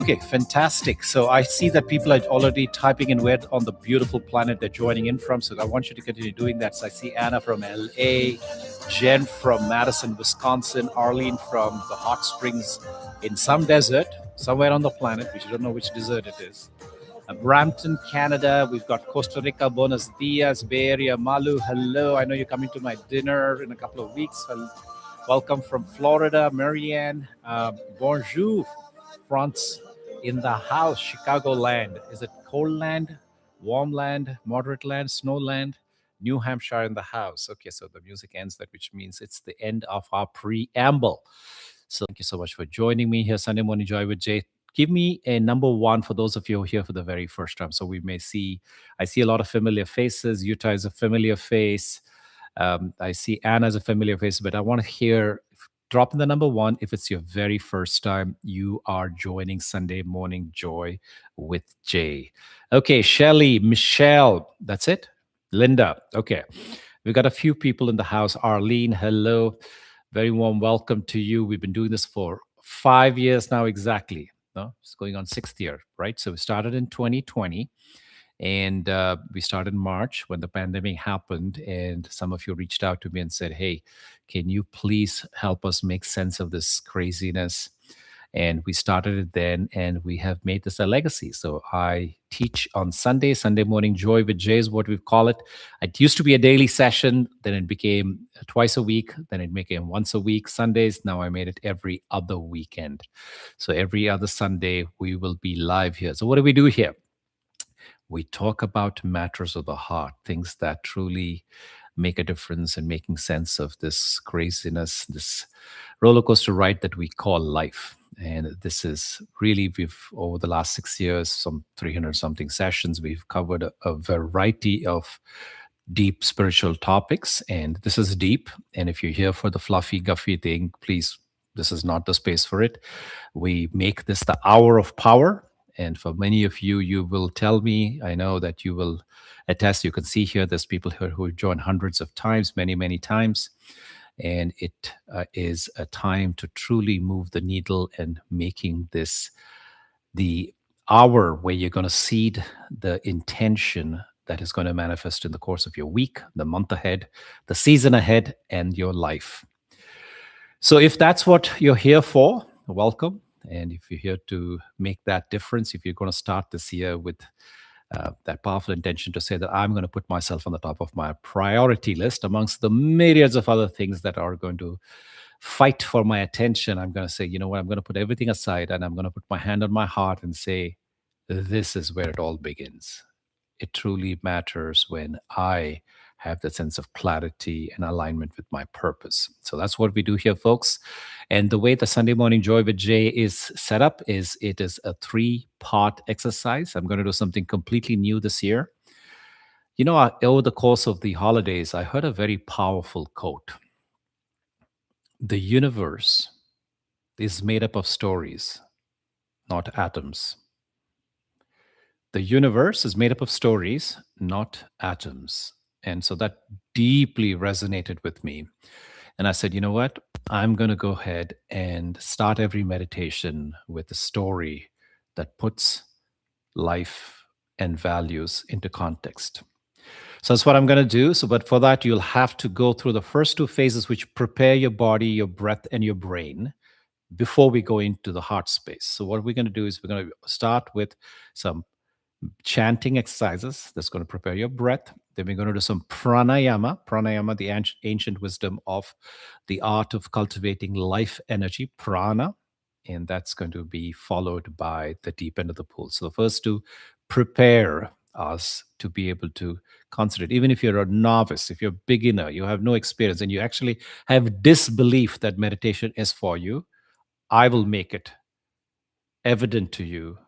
Okay, fantastic. So I see that people are already typing in where on the beautiful planet they're joining in from. So I want you to continue doing that. So I see Anna from LA, Jen from Madison, Wisconsin, Arlene from the hot springs in some desert, somewhere on the planet, which you don't know which desert it is. Brampton, Canada. We've got Costa Rica, Buenos Dias, Bay Area, Malu. Hello. I know you're coming to my dinner in a couple of weeks. Welcome from Florida, Marianne. Bonjour, France in the house, Chicago land. Is it cold land, warm land, moderate land, snow land? New Hampshire in the house. Okay, so the music ends that, which means it's the end of our preamble. So thank you so much for joining me here, Sunday Morning Joy with Jay. Give me a number one for those of you who are here for the very first time. So we may see, I see a lot of familiar faces. Utah is a familiar face. I see Anna as a familiar face, but I want to hear, drop in the number one if it's your very first time you are joining Sunday Morning Joy with Jay. Okay, Shelly, Michelle, that's it? Linda, okay. We've got a few people in the house. Arlene, hello. Very warm welcome to you. We've been doing this for 5 years now exactly. No, it's going on 6th year, right? So we started in 2020. And we started in March when the pandemic happened. And some of you reached out to me and said, hey, can you please help us make sense of this craziness? And we started it then, and we have made this a legacy. So I teach on Sunday, Sunday Morning Joy with Jay is what we call it. It used to be a daily session, then it became twice a week, then it became once a week, Sundays. Now I made it every other weekend. So every other Sunday, we will be live here. So what do we do here? We talk about matters of the heart, things that truly make a difference in making sense of this craziness, this roller coaster ride that we call life. And this is really, over the last 6 years, some 300 something sessions, we've covered a variety of deep spiritual topics. And this is deep. And if you're here for the fluffy, guffy thing, please, this is not the space for it. We make this the hour of power. And for many of you, you will tell me, I know that you will attest. You can see here, there's people here who joined hundreds of times, many, many times. And it is a time to truly move the needle and making this the hour where you're going to seed the intention that is going to manifest in the course of your week, the month ahead, the season ahead, and your life. So if that's what you're here for, welcome. And if you're here to make that difference, if you're going to start this year with that powerful intention to say that I'm going to put myself on the top of my priority list amongst the myriads of other things that are going to fight for my attention, I'm going to say, you know what, I'm going to put everything aside and I'm going to put my hand on my heart and say, this is where it all begins. It truly matters when I have that sense of clarity and alignment with my purpose. So that's what we do here, folks. And the way the Sunday Morning Joy with Jay is set up is it is a 3-part exercise. I'm going to do something completely new this year. You know, over the course of the holidays, I heard a very powerful quote. The universe is made up of stories, not atoms. The universe is made up of stories, not atoms. And so that deeply resonated with me. And I said, you know what? I'm going to go ahead and start every meditation with a story that puts life and values into context. So that's what I'm going to do. So, but for that, you'll have to go through the first 2 phases, which prepare your body, your breath, and your brain before we go into the heart space. So what we're going to do is we're going to start with some chanting exercises that's going to prepare your breath. Then we're going to do some pranayama, the ancient wisdom of the art of cultivating life energy, prana. And that's going to be followed by the deep end of the pool. So the first 2 prepare us to be able to concentrate. Even if you're a novice, if you're a beginner, you have no experience, and you actually have disbelief that meditation is for you, I will make it evident to you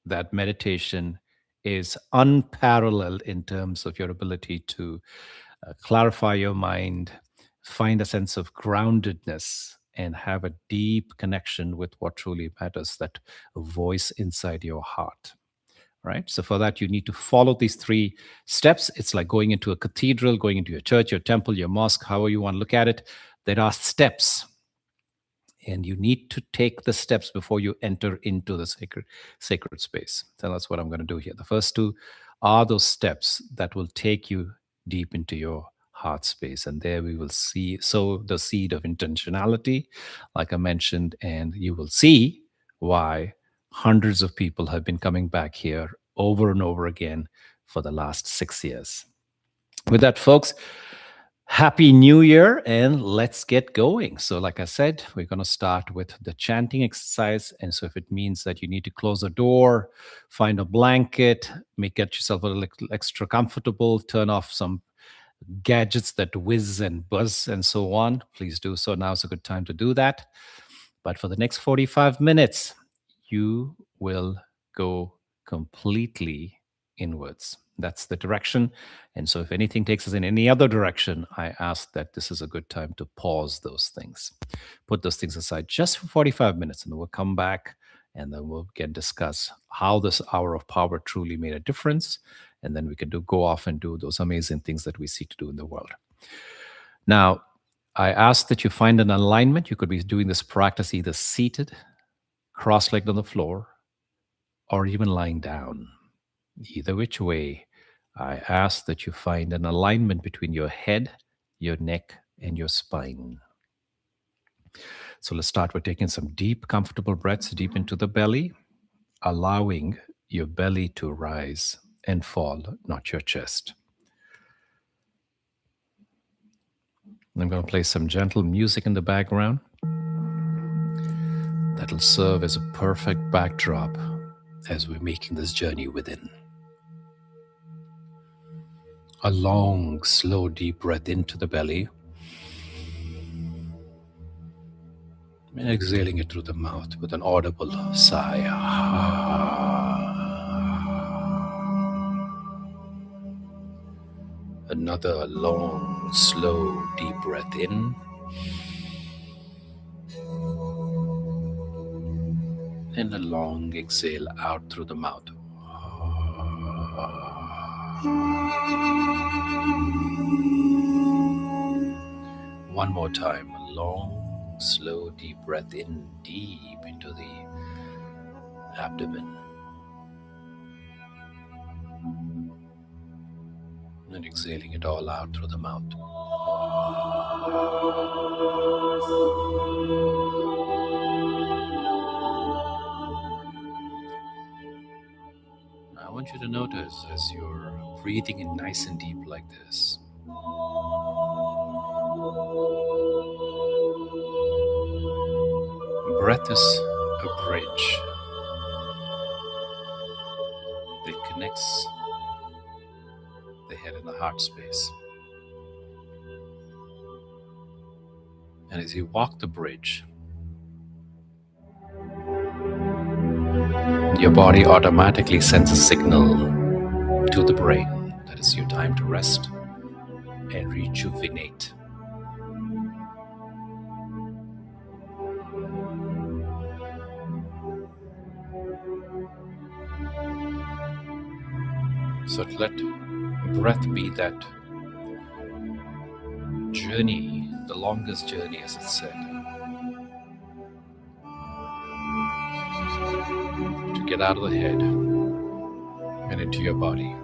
that meditation is unparalleled in terms of your ability to clarify your mind, find a sense of groundedness, and have a deep connection with what truly matters, that voice inside your heart. Right? So for that, you need to follow these 3 steps. It's like going into a cathedral, going into your church, your temple, your mosque, however you want to look at it. There are steps. And you need to take the steps before you enter into the sacred space. So that's what I'm going to do here. The first two are those steps that will take you deep into your heart space, and there we will see sow the seed of intentionality, like I mentioned, and you will see why hundreds of people have been coming back here over and over again for the last 6 years. With that, folks, Happy New Year, and let's get going. So, like I said, we're going to start with the chanting exercise. And so, if it means that you need to close a door, find a blanket, get yourself a little extra comfortable, turn off some gadgets that whiz and buzz and so on, please do so. Now's a good time to do that. But for the next 45 minutes, you will go completely inwards. That's the direction. And so, if anything takes us in any other direction, I ask that this is a good time to pause those things. Put those things aside just for 45 minutes, and then we'll come back and then we'll discuss how this hour of power truly made a difference. And then we can go off and do those amazing things that we seek to do in the world. Now, I ask that you find an alignment. You could be doing this practice either seated, cross-legged on the floor, or even lying down. Either which way, I ask that you find an alignment between your head, your neck, and your spine. So let's start with taking some deep, comfortable breaths deep into the belly, allowing your belly to rise and fall, not your chest. I'm going to play some gentle music in the background. That'll serve as a perfect backdrop as we're making this journey within. A long, slow, deep breath into the belly, and exhaling it through the mouth with an audible sigh. Another long, slow, deep breath in, and a long exhale out through the mouth. One more time, a long, slow, deep breath in, deep into the abdomen. And exhaling it all out through the mouth. I want you to notice as you're breathing in nice and deep like this, breath is a bridge that connects the head and the heart space. And as you walk the bridge, your body automatically sends a signal to the brain that it's your time to rest and rejuvenate. So let breath be that journey, the longest journey, as it said, to get out of the head and into your body.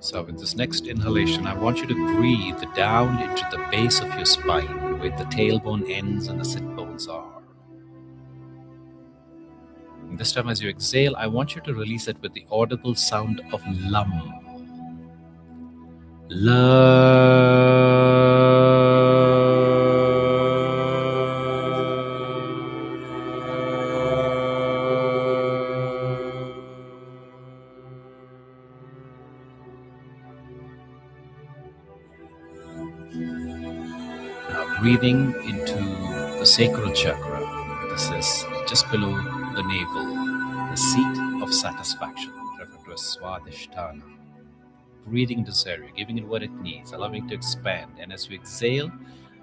So with this next inhalation, I want you to breathe down into the base of your spine, where the tailbone ends and the sit bones are. And this time as you exhale, I want you to release it with the audible sound of lum. Now breathing into the sacral chakra. This is just below the navel, the seat of satisfaction, referred to as Swadhisthana. Breathing into this area, giving it what it needs, allowing it to expand. And as you exhale,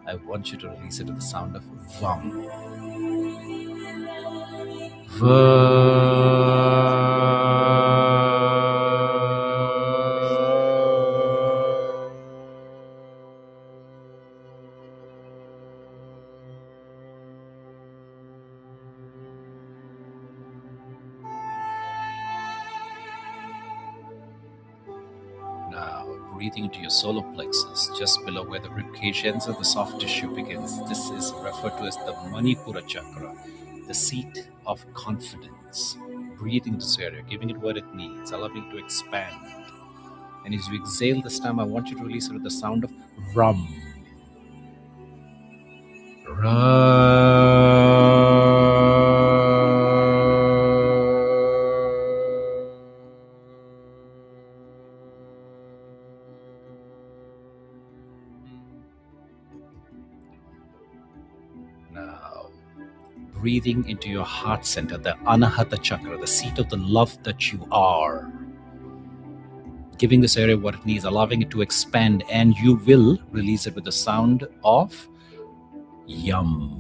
I want you to release it to the sound of Vam. Now, breathing into your solar plexus, just below where the ribcage ends and the soft tissue begins. This is referred to as the Manipura chakra, the seat of confidence. Breathing into this area, giving it what it needs, allowing it to expand. And as you exhale this time, I want you to release it with the sound of rum. Now, breathing into your heart center, the Anahata chakra, the seat of the love that you are. Giving this area what it needs, allowing it to expand, and you will release it with the sound of yum.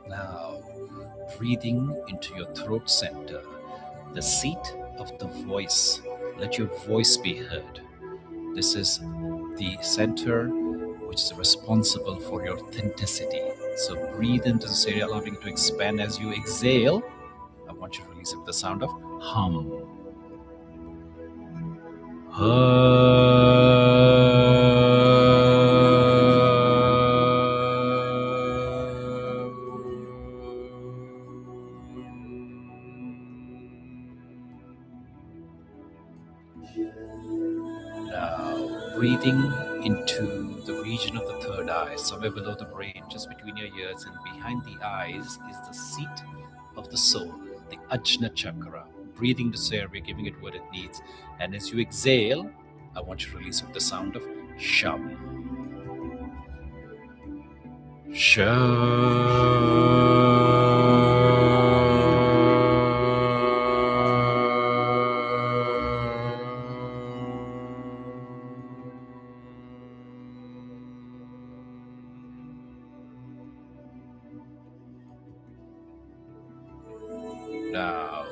Now, breathing into your throat center, the seat of the voice. Let your voice be heard. This is the center which is responsible for your authenticity. So breathe into this area, allowing it to expand. As you exhale, I want you to release it with the sound of hum. Now, breathing into the region of the third eye, somewhere below the brain, just between your ears and behind the eyes, is the seat of the soul, the Ajna chakra. Breathing this area, giving it what it needs. And as you exhale, I want you to release it with the sound of shum. Now,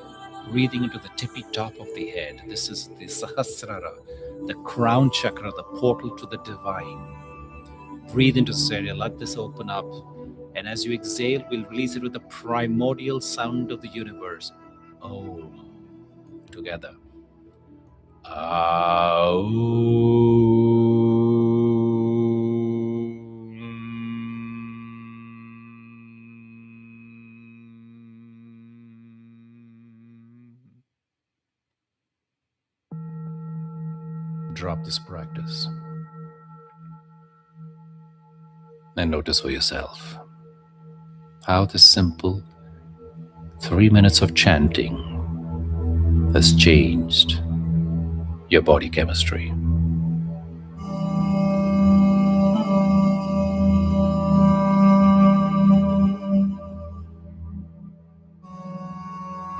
breathing into the tippy top of the head. This is the Sahasrara, the crown chakra, the portal to the divine. Breathe into this area, let this open up. And as you exhale, we'll release it with the primordial sound of the universe. Om. Together. Drop this practice and notice for yourself how this simple 3 minutes of chanting has changed your body chemistry.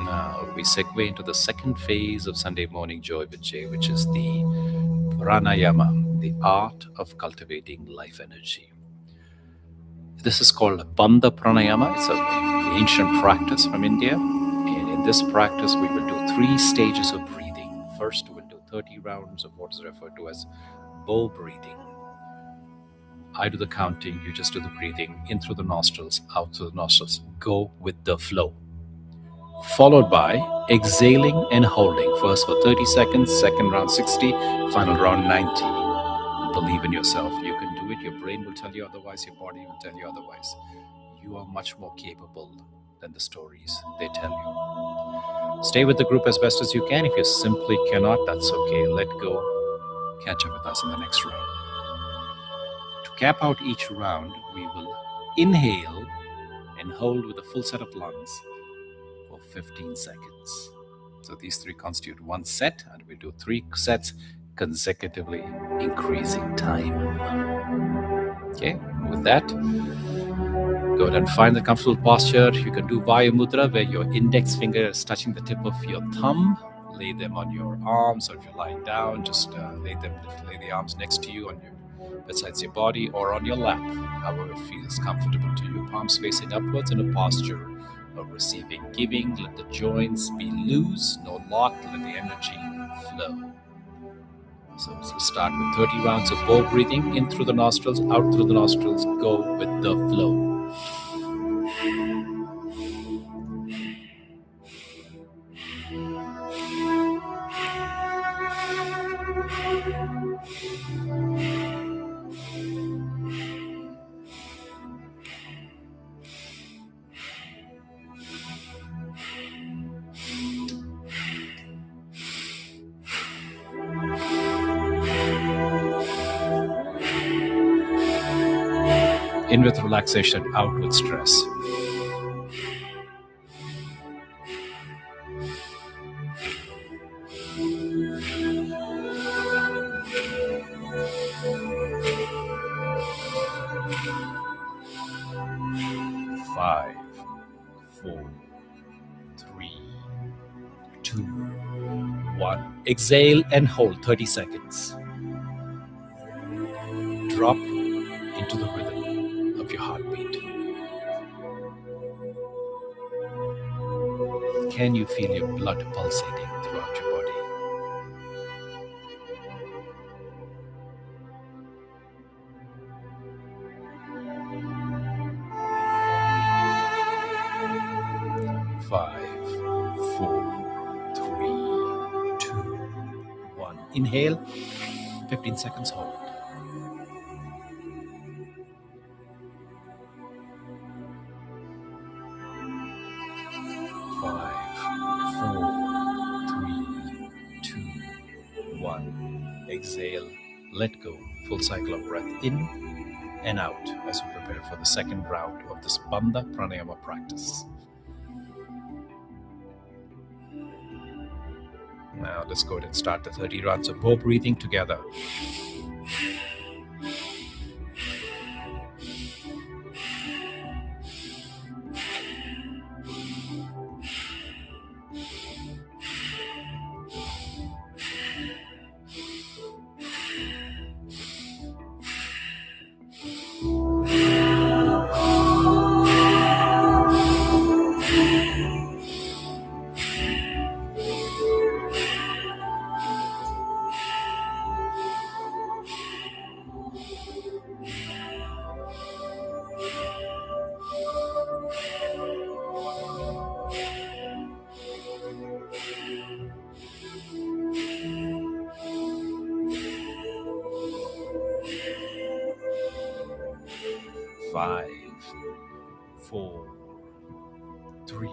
Now we segue into the second phase of Sunday Morning Joy with Jay, which is the pranayama, the art of cultivating life energy. This is called Bandha Pranayama. It's an ancient practice from India. And in this practice, we will do 3 stages of breathing. First, we'll do 30 rounds of what is referred to as bow breathing. I do the counting, you just do the breathing, in through the nostrils, out through the nostrils. Go with the flow. Followed by exhaling and holding. First for 30 seconds, second round 60, final round 90. Believe in yourself. You can do it. Your brain will tell you otherwise. Your body will tell you otherwise. You are much more capable than the stories they tell you. Stay with the group as best as you can. If you simply cannot, that's okay. Let go. Catch up with us in the next round. To cap out each round, we will inhale and hold with a full set of lungs for 15 seconds. So these 3 constitute 1 set, and we do 3 sets consecutively, increasing time. Okay, with that, go ahead and find the comfortable posture. You can do Vayu Mudra, where your index finger is touching the tip of your thumb. Lay them on your arms, or if you're lying down, just lay the arms next to you on your besides your body or on your lap, however it feels comfortable to you. Palms facing upwards in a posture of receiving, giving. Let the joints be loose, no lock. Let the energy flow. So start with 30 rounds of bow breathing, in through the nostrils, out through the nostrils. Go with the flow. In with relaxation, out with stress. Five, four, three, two, one. Exhale and hold 30 seconds. Drop into the rhythm of your heartbeat. Can you feel your blood pulsating throughout your body? 5, 4, 3, 2, 1. Inhale, 15 seconds hold. 5, 4, 3, 2, 1. Exhale, let go. Full cycle of breath in and out as we prepare for the second round of this Bandha Pranayama practice. Now let's go ahead and start the 30 rounds of bow breathing together. Five, 4, 3,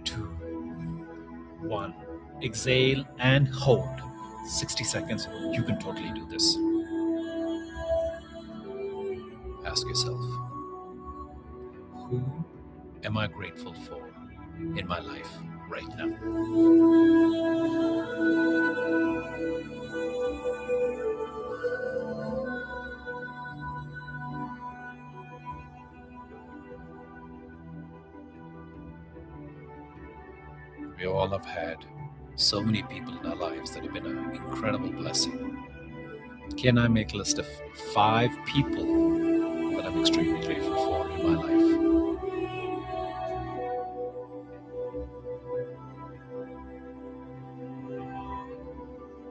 2, 1. Exhale and hold. 60 seconds. You can totally do this. Ask yourself, who am I grateful for in my life right now? We all have had so many people in our lives that have been an incredible blessing. Can I make a list of 5 people that I'm extremely grateful for in my life?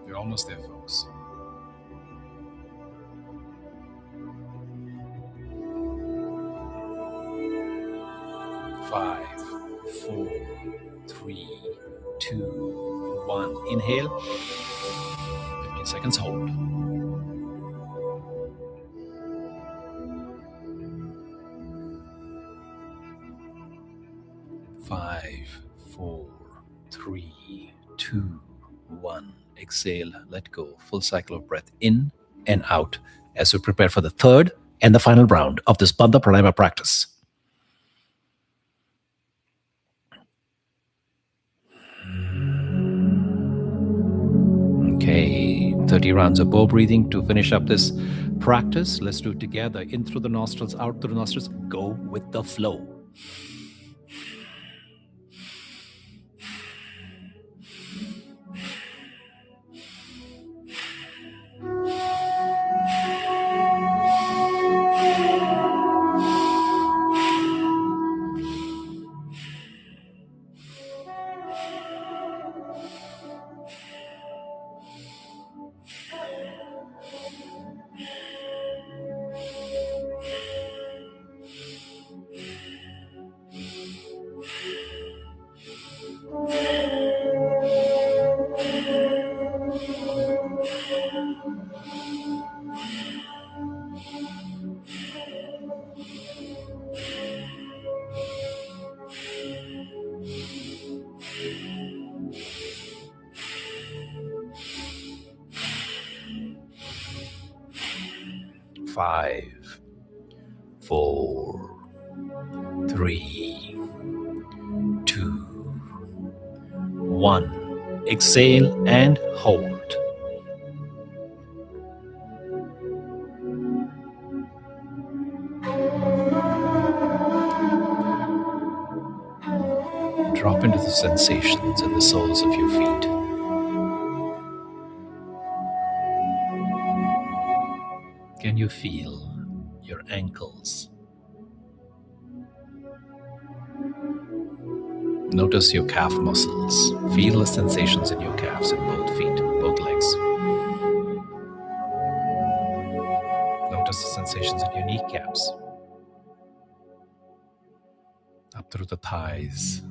We're almost there, folks. 5, 4, 3, 2, 1. Inhale. 15 seconds hold. 5, 4, 3, 2, 1. Exhale, let go. Full cycle of breath in and out as we prepare for the third and the final round of this Bandha Pranayama practice. Okay, 30 rounds of bow breathing to finish up this practice. Let's do it together. In through the nostrils, out through the nostrils. Go with the flow. 5, 4, 3, 2, 1. Exhale and hold. Drop into the sensations in the soles of your feet. Can you feel your ankles? Notice your calf muscles. Feel the sensations in your calves in both feet, both legs. Notice the sensations in your kneecaps. Up through the thighs.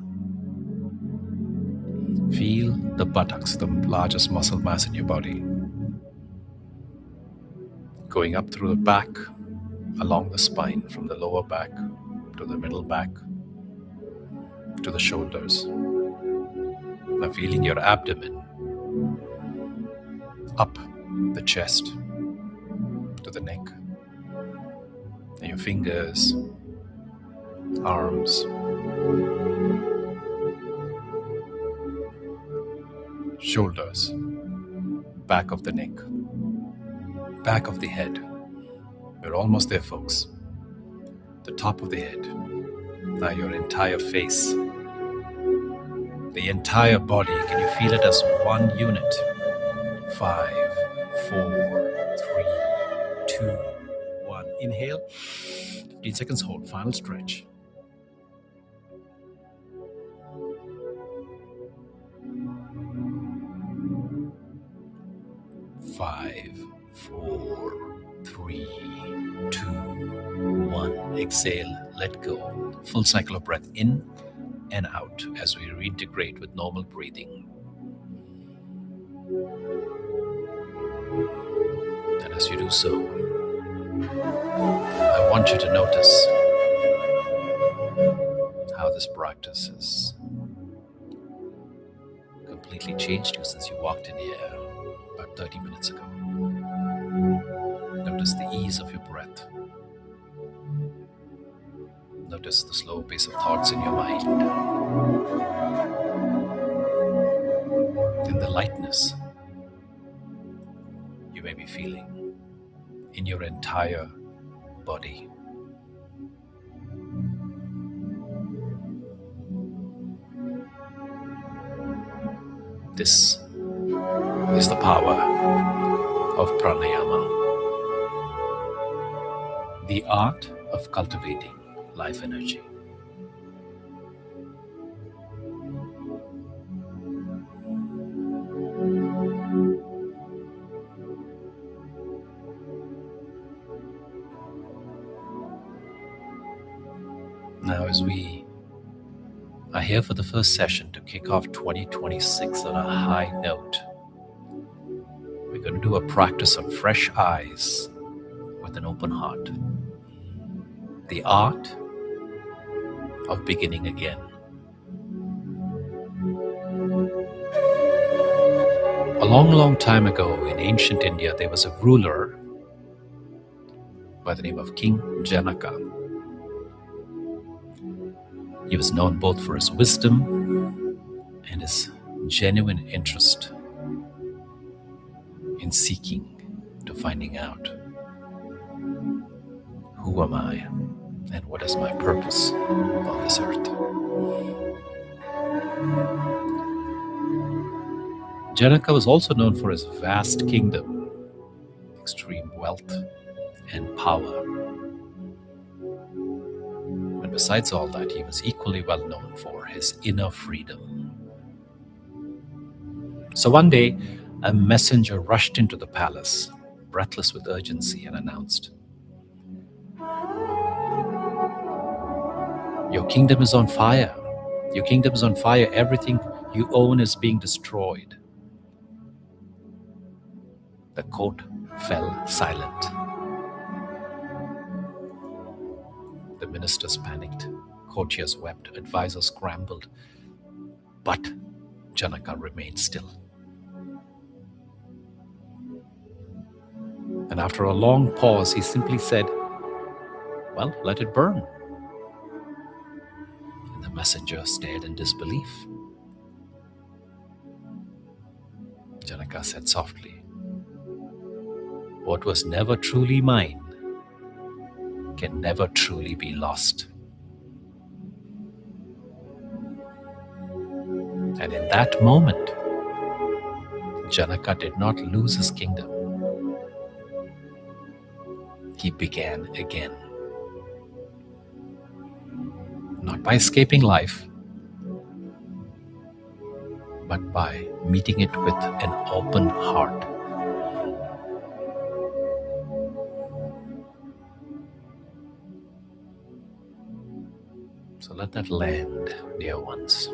Feel the buttocks, the largest muscle mass in your body. Going up through the back, along the spine, from the lower back to the middle back, to the shoulders. Now feeling your abdomen, up the chest, to the neck, and your fingers, arms, shoulders, back of the neck, back of the head. We're almost there, folks. The top of the head. Now your entire face, the entire body. Can you feel it as one unit? 5, 4, 3, 2, 1. Inhale. 15 seconds hold. Final stretch. 5, 4, 3, 2, 1. Exhale. Let go. Full cycle of breath in and out as we reintegrate with normal breathing. And as you do so, I want you to notice how this practice has completely changed you since you walked in here about 30 minutes ago. Notice the ease of your breath. Notice the slow pace of thoughts in your mind. And the lightness you may be feeling in your entire body. This is the power of pranayama, the art of cultivating life energy. Now, as we are here for the first session to kick off 2026 on a high note, we're going to do a practice on fresh eyes with an open heart. The art of beginning again. A long, long time ago in ancient India, there was a ruler by the name of King Janaka. He was known both for his wisdom and his genuine interest in seeking to finding out, who am I and what is my purpose on this earth? Janaka was also known for his vast kingdom, extreme wealth, and power. And besides all that, he was equally well known for his inner freedom. So one day, a messenger rushed into the palace, breathless with urgency, and announced, "Your kingdom is on fire. Your kingdom is on fire. Everything you own is being destroyed." The court fell silent. The ministers panicked. Courtiers wept. Advisors scrambled. But Janaka remained still. And And after a long pause, he simply said, "Well, let it burn." And the messenger stared in disbelief. Janaka said softly, "What was never truly mine can never truly be lost." And in that moment, Janaka did not lose his kingdom. He began again, not by escaping life, but by meeting it with an open heart. So let that land, dear ones.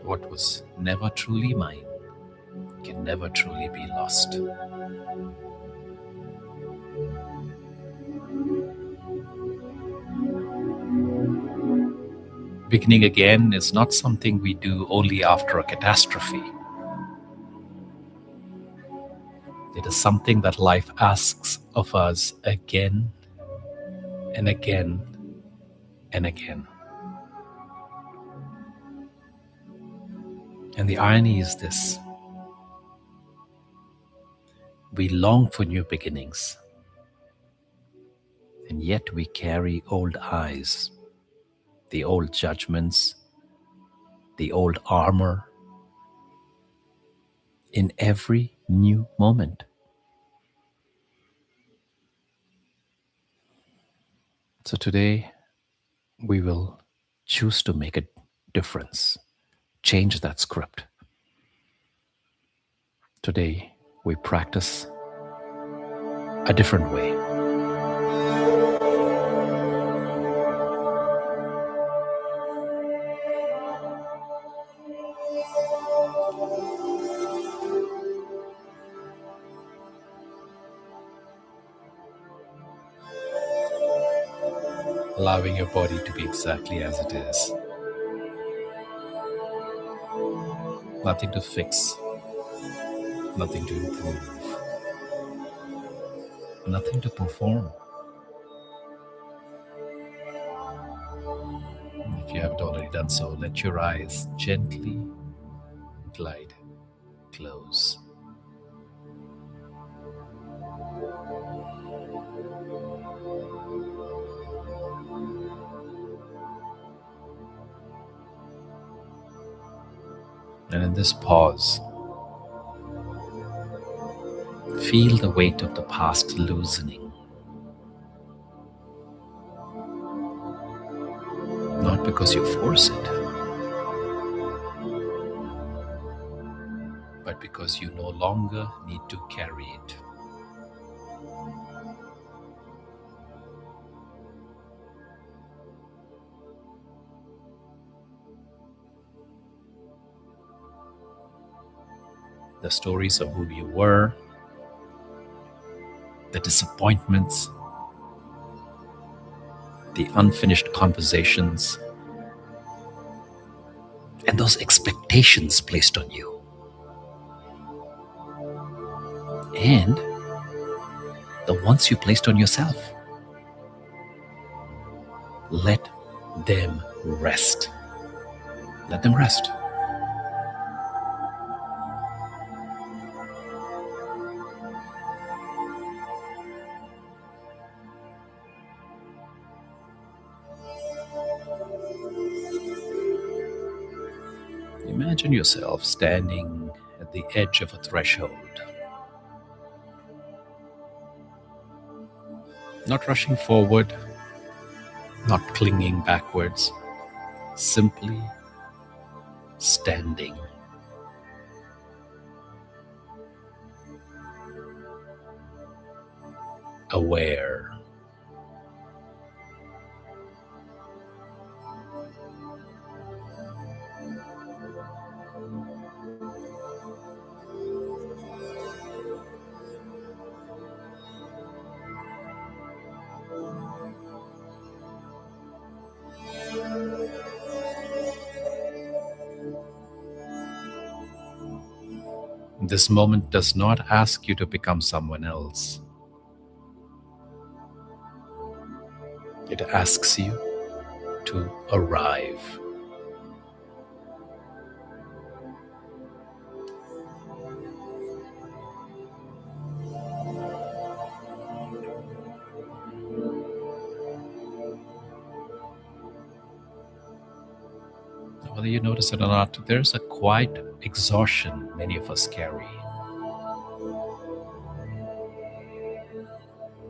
What was never truly mine can never truly be lost. Beginning again is not something we do only after a catastrophe. It is something that life asks of us again and again and again. And the irony is this: we long for new beginnings, and yet we carry old eyes, the old judgments, the old armor in every new moment. So today, we will choose to make a difference, change that script. Today, we practice a different way. Allowing your body to be exactly as it is. Nothing to fix, nothing to improve, nothing to perform. If you haven't already done so, let your eyes gently glide close. And in this pause, feel the weight of the past loosening. Not because you force it, but because you no longer need to carry it. The stories of who you were, the disappointments, the unfinished conversations, and those expectations placed on you. And the ones you placed on yourself. Let them rest. Let them rest. Imagine yourself standing at the edge of a threshold, not rushing forward, not clinging backwards, simply standing. Aware. This moment does not ask you to become someone else. It asks you to arrive. Whether you notice it or not, there's a quiet exhaustion many of us carry.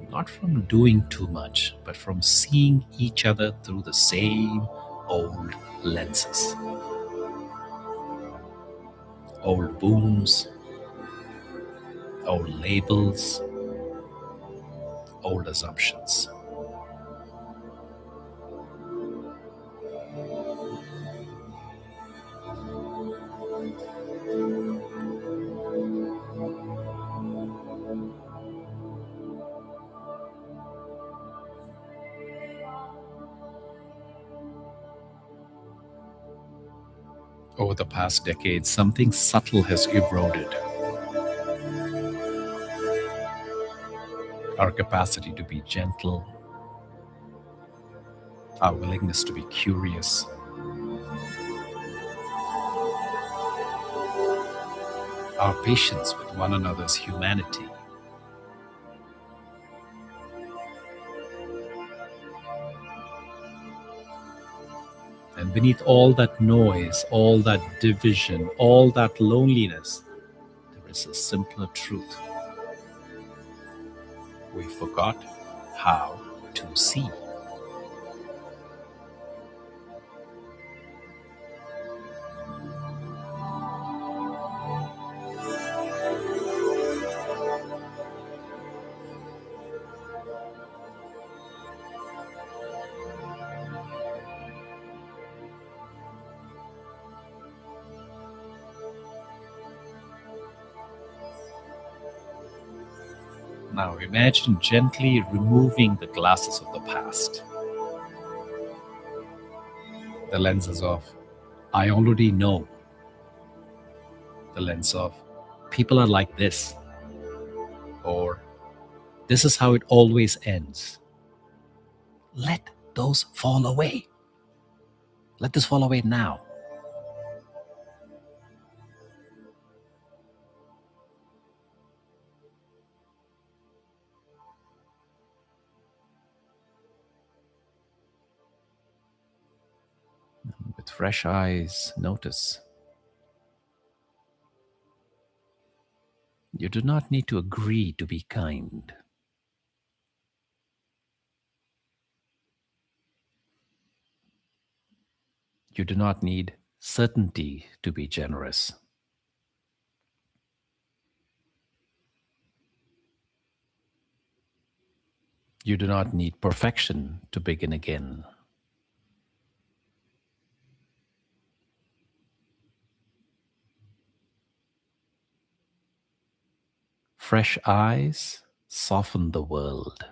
Not from doing too much, but from seeing each other through the same old lenses. Old wounds, old labels, old assumptions. Over the past decades, something subtle has eroded. Our capacity to be gentle, our willingness to be curious, our patience with one another's humanity. And beneath all that noise, all that division, all that loneliness, there is a simpler truth. We forgot how to see. Now imagine gently removing the glasses of the past, the lenses of I already know, the lens of people are like this, or this is how it always ends. Let those fall away. Let this fall away now. With fresh eyes, notice. You do not need to agree to be kind. You do not need certainty to be generous. You do not need perfection to begin again. Fresh eyes soften the world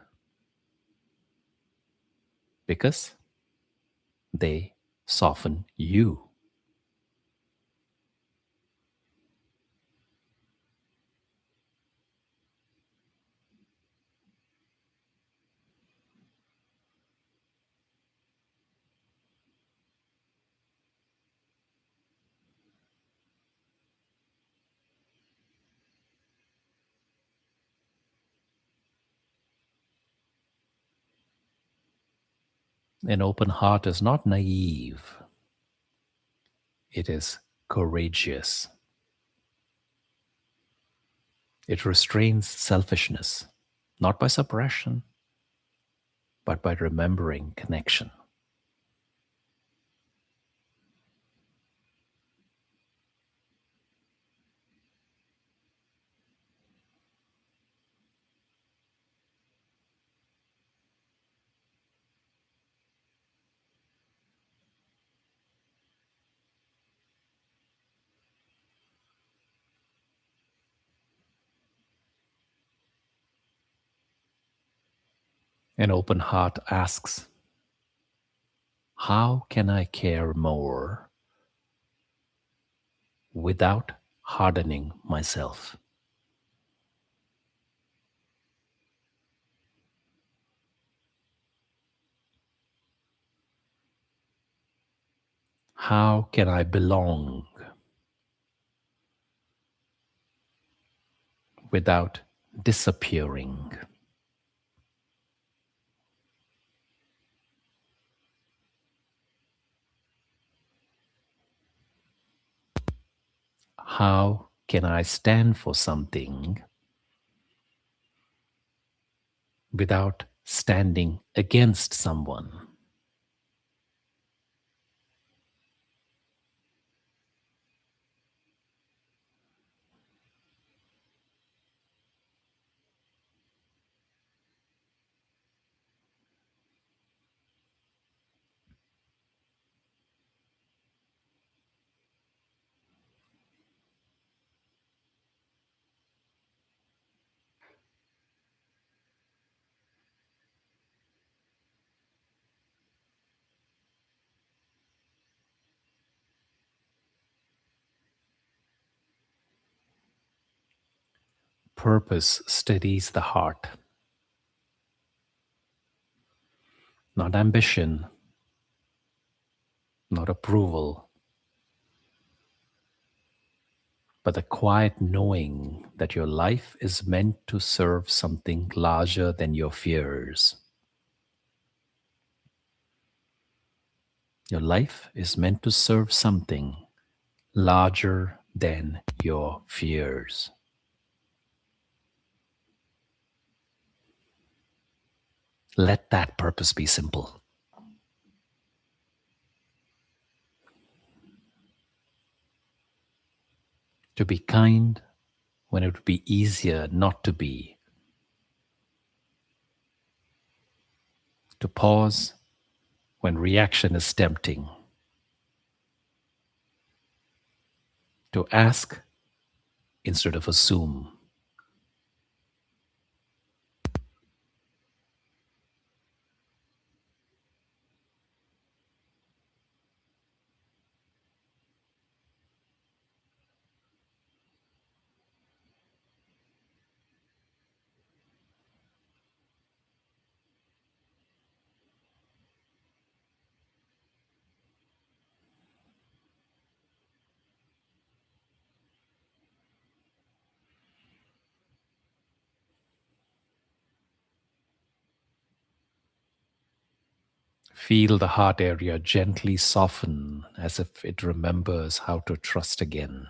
because they soften you. An open heart is not naive, it is courageous. It restrains selfishness, not by suppression, but by remembering connection. An open heart asks, how can I care more without hardening myself? How can I belong without disappearing? How can I stand for something without standing against someone? Purpose steadies the heart, not ambition, not approval, but the quiet knowing that your life is meant to serve something larger than your fears. Your life is meant to serve something larger than your fears. Let that purpose be simple. To be kind when it would be easier not to be. To pause when reaction is tempting. To ask instead of assume. Feel the heart area gently soften as if it remembers how to trust again.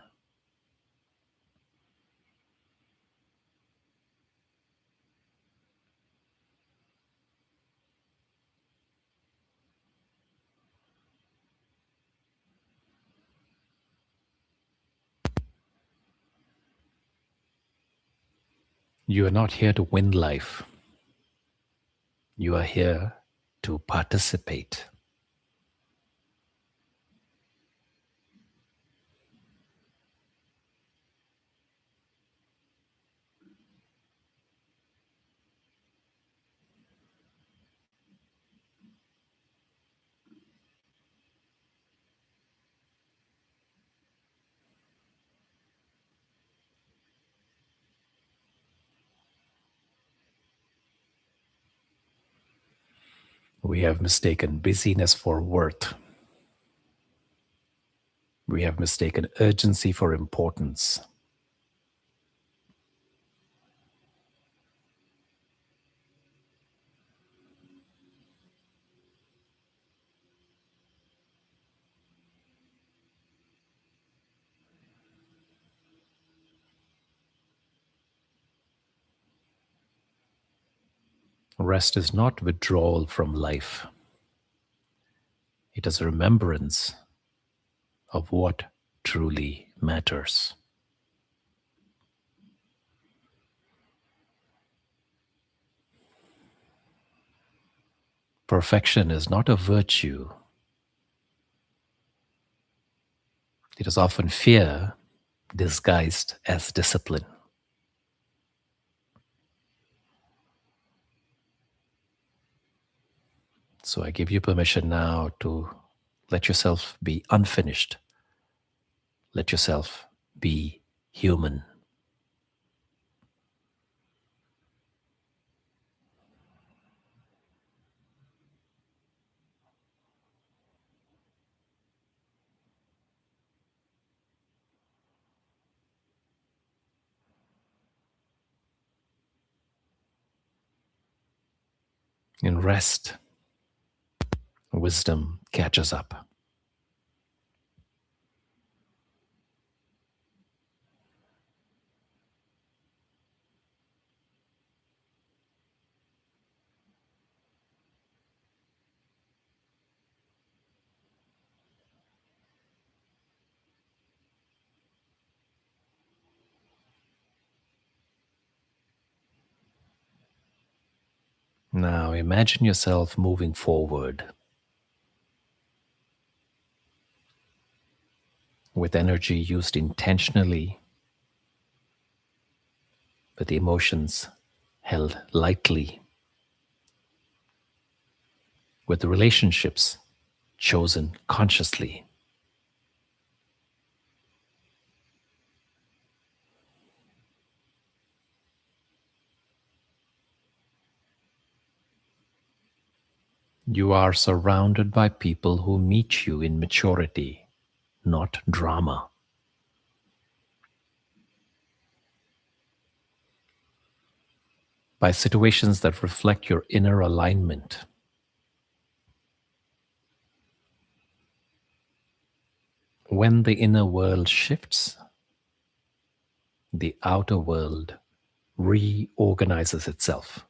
You are not here to win life. You are here to participate. We have mistaken busyness for worth. We have mistaken urgency for importance. Rest is not withdrawal from life, it is remembrance of what truly matters. Perfection is not a virtue, it is often fear disguised as discipline. So I give you permission now to let yourself be unfinished. Let yourself be human. In rest, wisdom catches up. Now imagine yourself moving forward with energy used intentionally, but the emotions held lightly, with the relationships chosen consciously. You are surrounded by people who meet you in maturity, not drama. By situations that reflect your inner alignment. When the inner world shifts, the outer world reorganizes itself.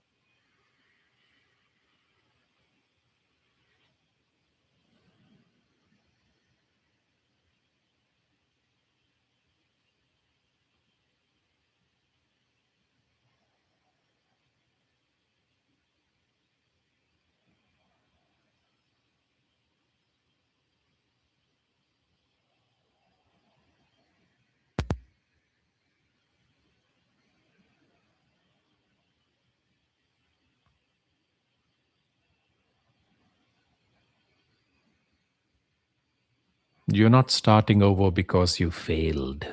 You're not starting over because you failed.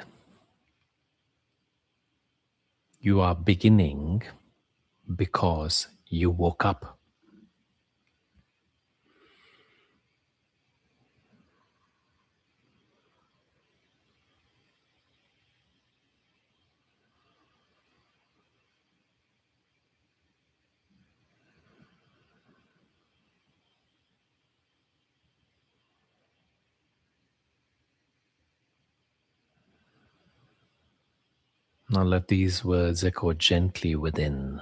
You are beginning because you woke up. Now let these words echo gently within.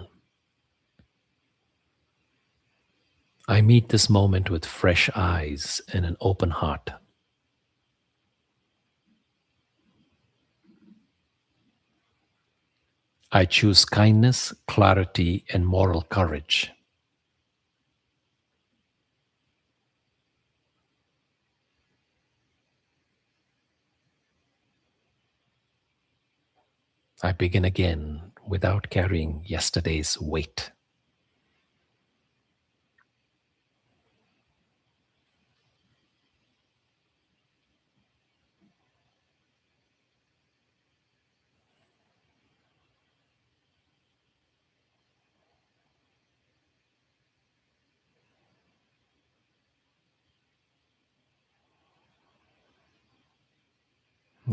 I meet this moment with fresh eyes and an open heart. I choose kindness, clarity, and moral courage. I begin again without carrying yesterday's weight.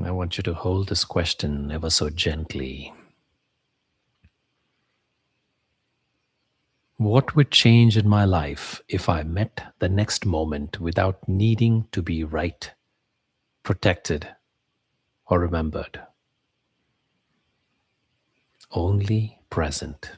I want you to hold this question ever so gently. What would change in my life if I met the next moment without needing to be right, protected, or remembered? Only present.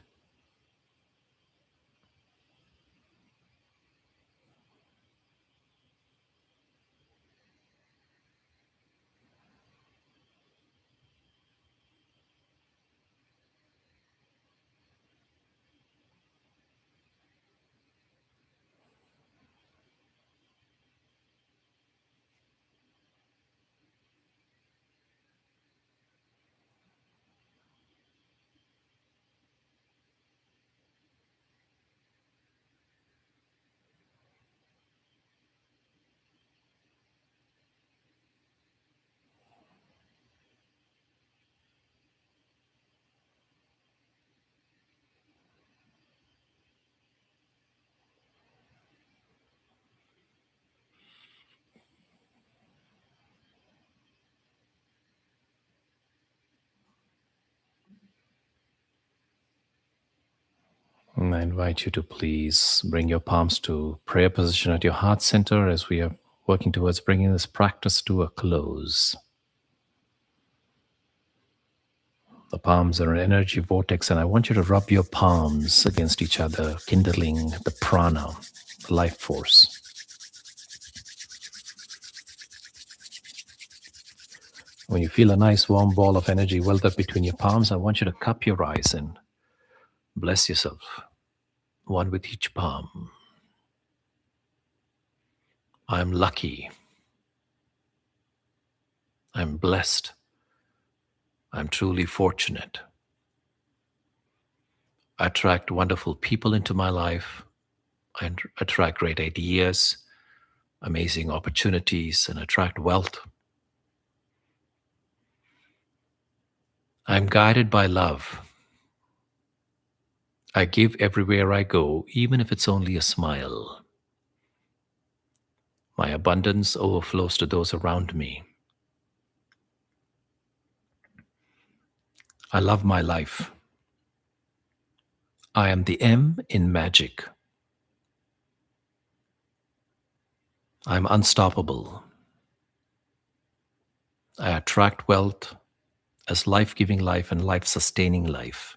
And I invite you to please bring your palms to prayer position at your heart center as we are working towards bringing this practice to a close. The palms are an energy vortex, and I want you to rub your palms against each other, kindling the prana, the life force. When you feel a nice warm ball of energy welled up between your palms, I want you to cup your eyes and bless yourself, one with each palm. I'm lucky. I'm blessed. I'm truly fortunate. I attract wonderful people into my life. I attract great ideas, amazing opportunities, and attract wealth. I'm guided by love. I give everywhere I go, even if it's only a smile. My abundance overflows to those around me. I love my life. I am the M in magic. I'm unstoppable. I attract wealth as life-giving life and life-sustaining life.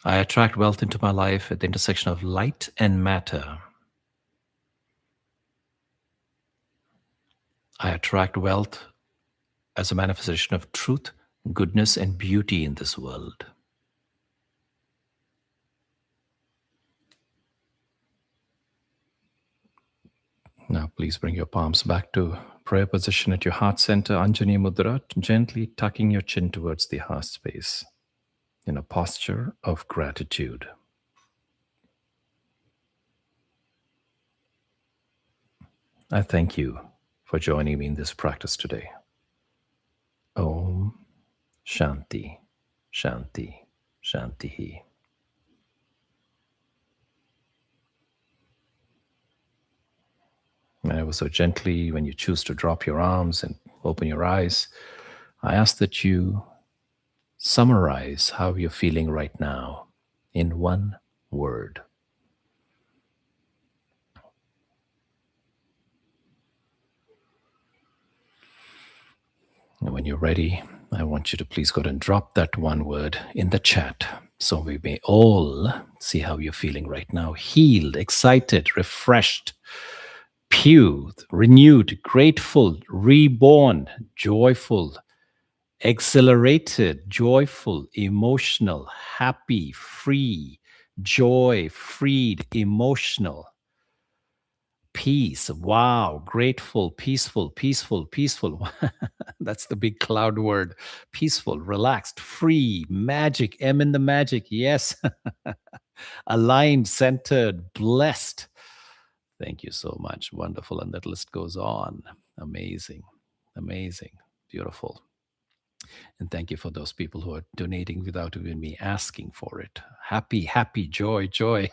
I attract wealth into my life at the intersection of light and matter. I attract wealth as a manifestation of truth, goodness, and beauty in this world. Now, please bring your palms back to prayer position at your heart center, Anjani Mudra, gently tucking your chin towards the heart space in a posture of gratitude. I thank you for joining me in this practice today. Om Shanti, Shanti, Shanti. And ever so gently, when you choose to drop your arms and open your eyes, I ask that you summarize how you're feeling right now in one word. And when you're ready, I want you to please go ahead and drop that one word in the chat so we may all see how you're feeling right now. Healed, excited, refreshed, renewed, grateful, reborn, joyful, exhilarated, joyful, emotional, happy, free, joy, freed, emotional, peace, wow, grateful, peaceful, peaceful, peaceful. That's the big cloud word. Peaceful, relaxed, free, magic, M in the magic, yes. Aligned, centered, blessed. Thank you so much. Wonderful. And that list goes on. Amazing, amazing, beautiful. And thank you for those people who are donating without even me asking for it. Happy, happy, joy, joy.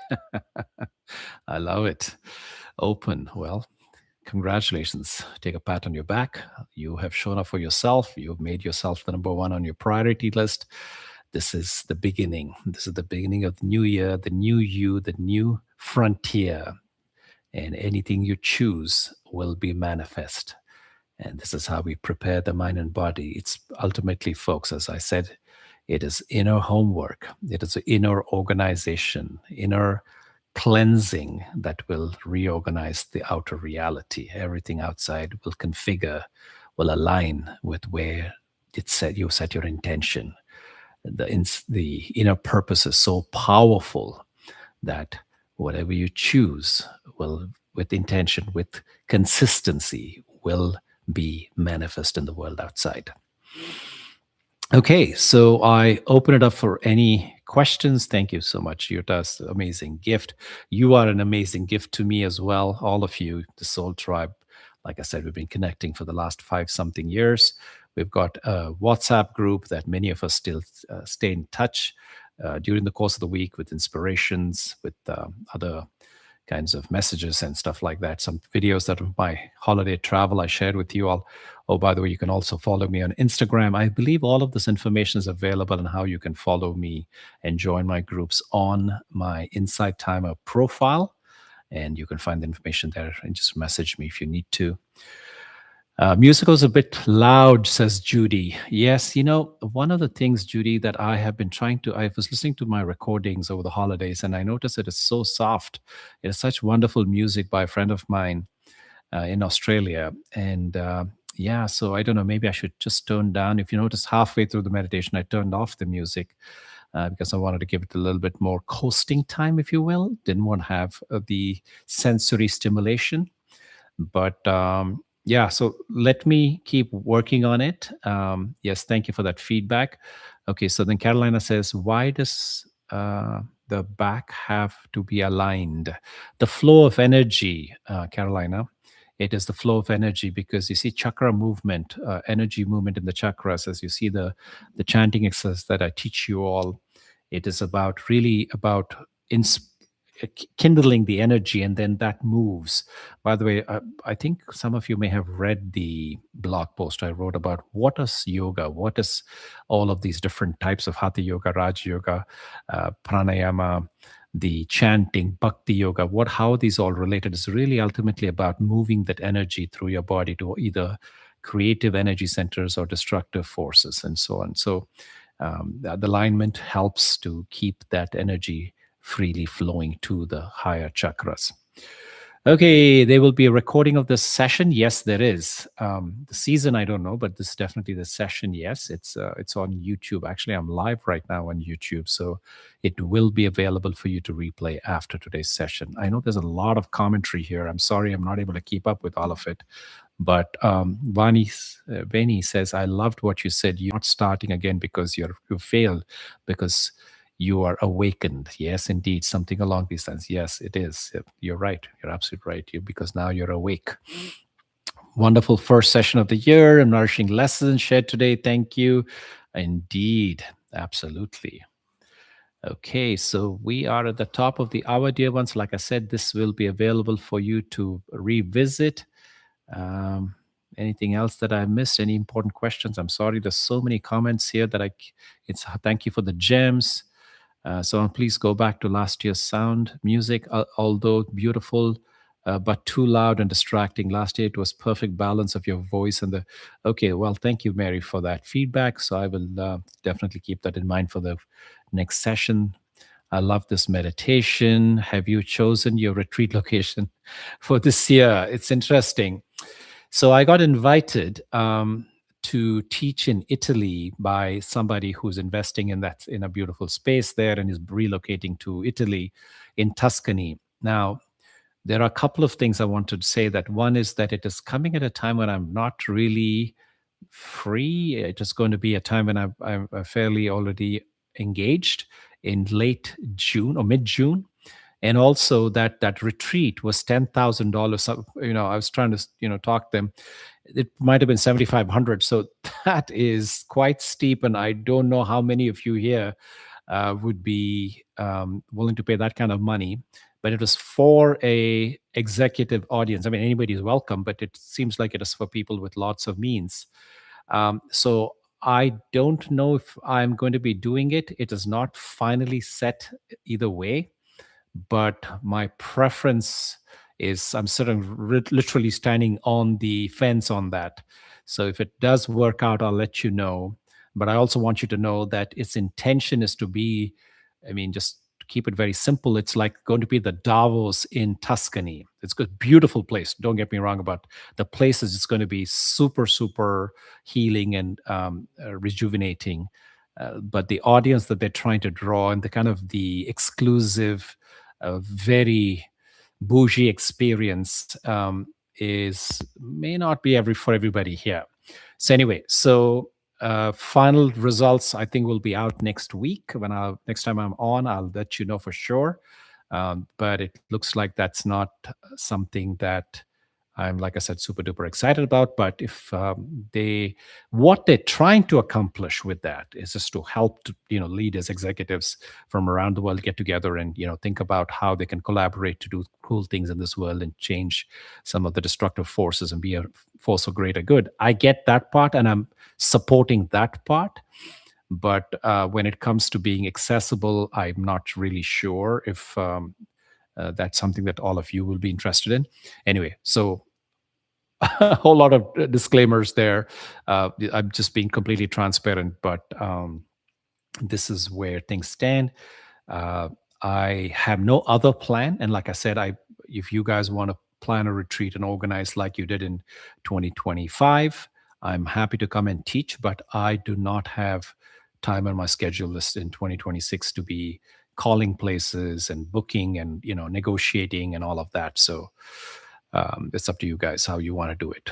I love it. Open. Well, congratulations. Take a pat on your back. You have shown up for yourself. You've made yourself the number one on your priority list. This is the beginning. This is the beginning of the new year, the new you, the new frontier. And anything you choose will be manifest. And this is how we prepare the mind and body. It's ultimately, folks, as I said, it is inner homework. It is inner organization, inner cleansing that will reorganize the outer reality. Everything outside will configure, will align with where it said you set your intention. The inner purpose is so powerful that whatever you choose will, with intention, with consistency, will be manifest in the world outside. Okay, so I open it up for any questions. Thank you so much, Yuta's amazing gift. You are an amazing gift to me as well, all of you, the Soul Tribe. Like I said, we've been connecting for the last 5-something years. We've got a WhatsApp group that many of us still stay in touch during the course of the week with inspirations, with other kinds of messages and stuff like that. Some videos that of my holiday travel I shared with you all. Oh, by the way, you can also follow me on Instagram. I believe all of this information is available and how you can follow me and join my groups on my Insight Timer profile. And you can find the information there and just message me if you need to. Musical's a bit loud, says Judy. Yes, one of the things, Judy, that I have been trying to, I was listening to my recordings over the holidays and I noticed it is so soft. It is such wonderful music by a friend of mine in Australia. And yeah, so I don't know, maybe I should just turn down. If you notice, halfway through the meditation, I turned off the music because I wanted to give it a little bit more coasting time, if you will. Didn't want to have the sensory stimulation. But yeah, so let me keep working on it. Yes, thank you for that feedback. Okay, so then Carolina says, why does the back have to be aligned? The flow of energy, Carolina, it is the flow of energy because you see chakra movement, energy movement in the chakras. As you see the chanting exercise that I teach you all, it is about really about kindling the energy, and then that moves. By the way, I think some of you may have read the blog post I wrote about what is yoga, what is all of these different types of hatha yoga, raj yoga, pranayama, the chanting, bhakti yoga, how these all related is really ultimately about moving that energy through your body to either creative energy centers or destructive forces and so on. So the alignment helps to keep that energy freely flowing to the higher chakras. Okay, there will be a recording of this session. Yes, there is. The season, I don't know, but this is definitely the session. Yes, it's on YouTube. Actually, I'm live right now on YouTube, so it will be available for you to replay after today's session. I know there's a lot of commentary here. I'm sorry I'm not able to keep up with all of it. But Vani says, I loved what you said. You're not starting again because you failed, because you are awakened. Yes, indeed, something along these lines. Yes, it is. You're right. You're absolutely right. Because now you're awake. Wonderful first session of the year. A nourishing lesson shared today. Thank you. Indeed, absolutely. Okay, so we are at the top of the hour, dear ones. Like I said, this will be available for you to revisit. Anything else that I missed? Any important questions? I'm sorry, there's so many comments here that it's thank you for the gems. So please go back to last year's sound music, although beautiful, but too loud and distracting. Last year it was perfect balance of your voice and the. Okay, well, thank you, Mary, for that feedback. So I will definitely keep that in mind for the next session. I love this meditation. Have you chosen your retreat location for this year? It's interesting. So I got invited to teach in Italy by somebody who's investing in a beautiful space there and is relocating to Italy in Tuscany. Now, there are a couple of things I wanted to say. That one is that it is coming at a time when I'm not really free. It is going to be a time when I'm fairly already engaged in late June or mid-June. And also that retreat was $10,000. So, I was trying to talk them. It might have been 7,500. So that is quite steep, and I don't know how many of you here would be willing to pay that kind of money. But it was for a executive audience. I mean, anybody is welcome, but it seems like it is for people with lots of means. So I don't know if I'm going to be doing it. It is not finally set either way, but my preference is I'm sort of literally standing on the fence on that. So if it does work out, I'll let you know. But I also want you to know that its intention is to be, just to keep it very simple, it's like going to be the Davos in Tuscany. It's a beautiful place. Don't get me wrong about the places. It's going to be super, super healing and rejuvenating. But the audience that they're trying to draw and the kind of the exclusive, very bougie experience is may not be for everybody here. So anyway, final results I think will be out next week. Next time I'm on, I'll let you know for sure. But it looks like that's not something that I'm, like I said, super duper excited about. But if what they're trying to accomplish with that is just to help leaders, executives from around the world get together and think about how they can collaborate to do cool things in this world and change some of the destructive forces and be a force for greater good. I get that part, and I'm supporting that part. But when it comes to being accessible, I'm not really sure if that's something that all of you will be interested in. Anyway, so a whole lot of disclaimers there. I'm just being completely transparent, but this is where things stand. Uh, I have no other plan, and like I said, if you guys want to plan a retreat and organize like you did in 2025, I'm happy to come and teach. But I do not have time on my schedule list in 2026 to be calling places and booking and negotiating and all of that. So it's up to you guys how you want to do it.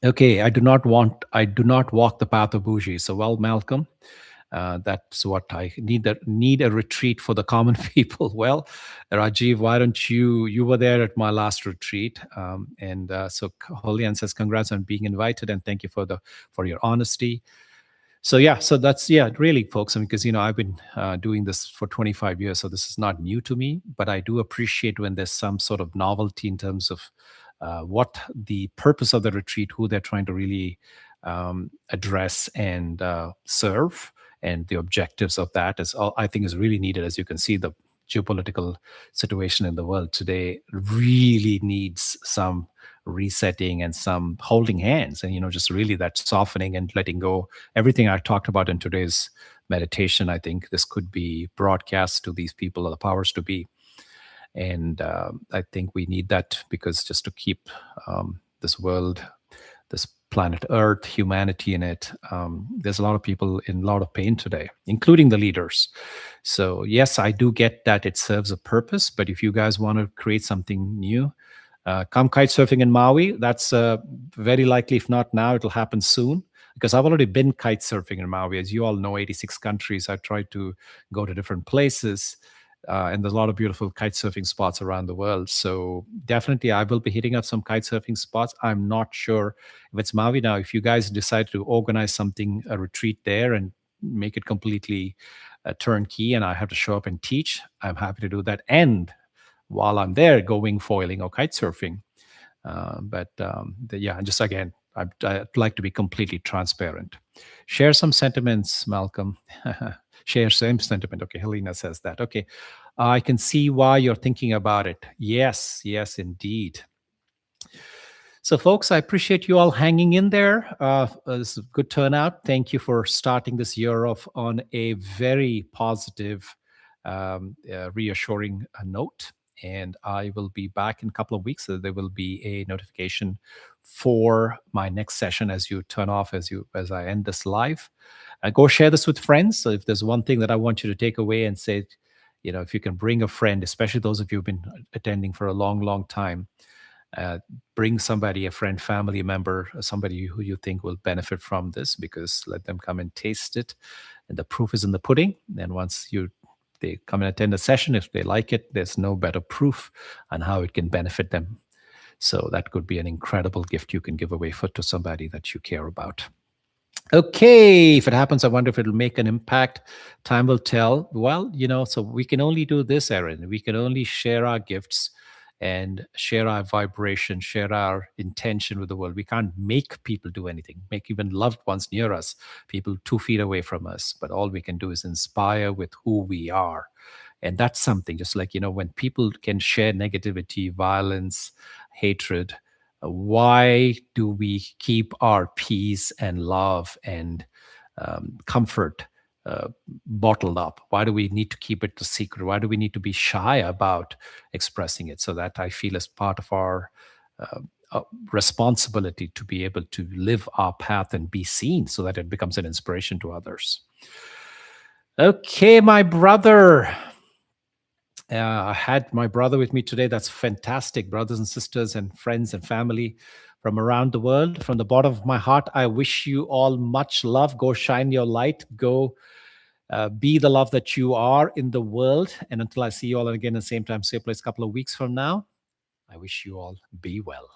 Okay, I do not walk the path of bougie. So, well, Malcolm, that's what I need. Need a retreat for the common people. Well, Rajiv, why don't you were there at my last retreat, and so Holian says congrats on being invited and thank you for your honesty. So yeah, so that's really, folks. I mean, because I've been doing this for 25 years, so this is not new to me. But I do appreciate when there's some sort of novelty in terms of what the purpose of the retreat, who they're trying to really address and serve, and the objectives of that is all I think is really needed. As you can see, the geopolitical situation in the world today really needs some resetting and some holding hands, and just really that softening and letting go. Everything I talked about in today's meditation, I think this could be broadcast to these people or the powers to be. And I think we need that, because just to keep this world, this planet Earth, humanity in it, there's a lot of people in a lot of pain today, including the leaders. So yes, I do get that it serves a purpose, but if you guys want to create something new, come kite surfing in Maui. That's very likely, if not now, it'll happen soon, because I've already been kite surfing in Maui. As you all know, 86 countries. I tried to go to different places. And there's a lot of beautiful kite surfing spots around the world. So definitely I will be hitting up some kite surfing spots. I'm not sure if it's Maui now. If you guys decide to organize something, a retreat there, and make it completely turnkey, and I have to show up and teach, I'm happy to do that. And while I'm there, go wing foiling or kite surfing. Just again, I'd like to be completely transparent. Share some sentiments, Malcolm. Share same sentiment. Okay, Helena says that. Okay, I can see why you're thinking about it. Yes, indeed. So, folks, I appreciate you all hanging in there. This is a good turnout. Thank you for starting this year off on a very positive, reassuring note. And I will be back in a couple of weeks. So there will be a notification for my next session as you turn off, as I end this live. Go share this with friends. So if there's one thing that I want you to take away and say, if you can bring a friend, especially those of you who've been attending for a long, long time, bring somebody, a friend, family member, somebody who you think will benefit from this, because let them come and taste it. And the proof is in the pudding. And once they come and attend a session, if they like it, there's no better proof on how it can benefit them. So that could be an incredible gift you can give away to somebody that you care about. Okay, if it happens, I wonder if it'll make an impact. Time will tell. Well, so we can only do this, Erin. We can only share our gifts and share our vibration, share our intention with the world. We can't make people do anything, make even loved ones near us, people 2 feet away from us. But all we can do is inspire with who we are. And that's something, just like, when people can share negativity, violence, hatred, why do we keep our peace and love and comfort bottled up? Why do we need to keep it a secret? Why do we need to be shy about expressing it? So that I feel as part of our responsibility to be able to live our path and be seen, so that it becomes an inspiration to others. Okay, my brother. I had my brother with me today. That's fantastic. Brothers and sisters and friends and family from around the world. From the bottom of my heart, I wish you all much love. Go shine your light. Go be the love that you are in the world. And until I see you all again at the same time, same place, a couple of weeks from now, I wish you all be well.